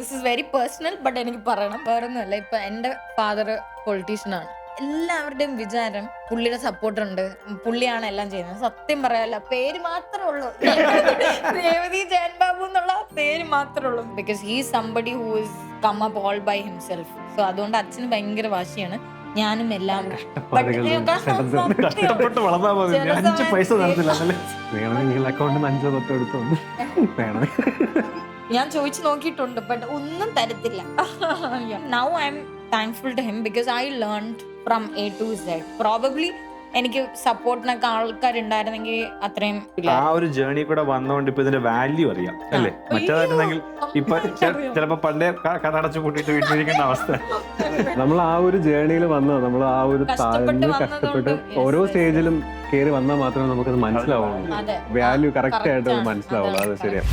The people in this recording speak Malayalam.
This is very personal, but എനിക്ക് പറയണം. വേറൊന്നുമല്ല, ഇപ്പൊ എന്റെ ഫാദർ പൊളിറ്റീഷ്യനാണ്. എല്ലാവരുടെയും വിചാരം പുള്ളിയുടെ സപ്പോർട്ടുണ്ട്, പുള്ളിയാണ് എല്ലാം ചെയ്യുന്നത്. സത്യം പറയാല്ല, പേര് മാത്രമേ ഉള്ളൂ. രേവതി ജയൻ ബാബു എന്നുള്ള പേര് മാത്രമേ ഉള്ളൂ. Because he somebody who is come up all by himself. So അതുകൊണ്ട് അച്ഛന് ഭയങ്കര വാശിയാണ്. ഞാനും എല്ലാം കഷ്ടപ്പെട്ട് വളർന്നാ മതി. 5 പൈസ തരത്തില്ല. വേണമെങ്കിൽ അക്കൗണ്ടിൽ 5 തൊട്ട് എടുത്തു വേണം. ഞാൻ ചോദിച്ചു നോക്കിയിട്ടുണ്ട്, ബട്ട് ഒന്നും തരത്തില്ല. Now I am thankful to him because I learned from A to Z. Probably എനിക്ക് സപ്പോർട്ടിനൊക്കെ ആൾക്കാരുണ്ടായിരുന്നെങ്കിൽ അത്രയും ആ ഒരു ജേർണി കൂടെ വന്നോണ്ട് ഇപ്പൊ ഇതിന്റെ വാല്യൂ അറിയാം അല്ലേ? മറ്റേതായിരുന്നെങ്കിൽ ഇപ്പൊ ചിലപ്പോ പണ്ടേ കടടച്ചു കൂട്ടിയിട്ട് വീട്ടിലിരിക്കേണ്ട അവസ്ഥ. നമ്മൾ ആ ഒരു ജേർണിയിൽ വന്നത്, നമ്മൾ ആ ഒരു താഴ്ന്ന് കഷ്ടപ്പെട്ട് ഓരോ സ്റ്റേജിലും കയറി വന്നാൽ മാത്രമേ നമുക്കത് മനസ്സിലാവുള്ളൂ. വാല്യൂ കറക്റ്റ് ആയിട്ട് മനസ്സിലാവുള്ളൂ. അത് ശരിയാണ്.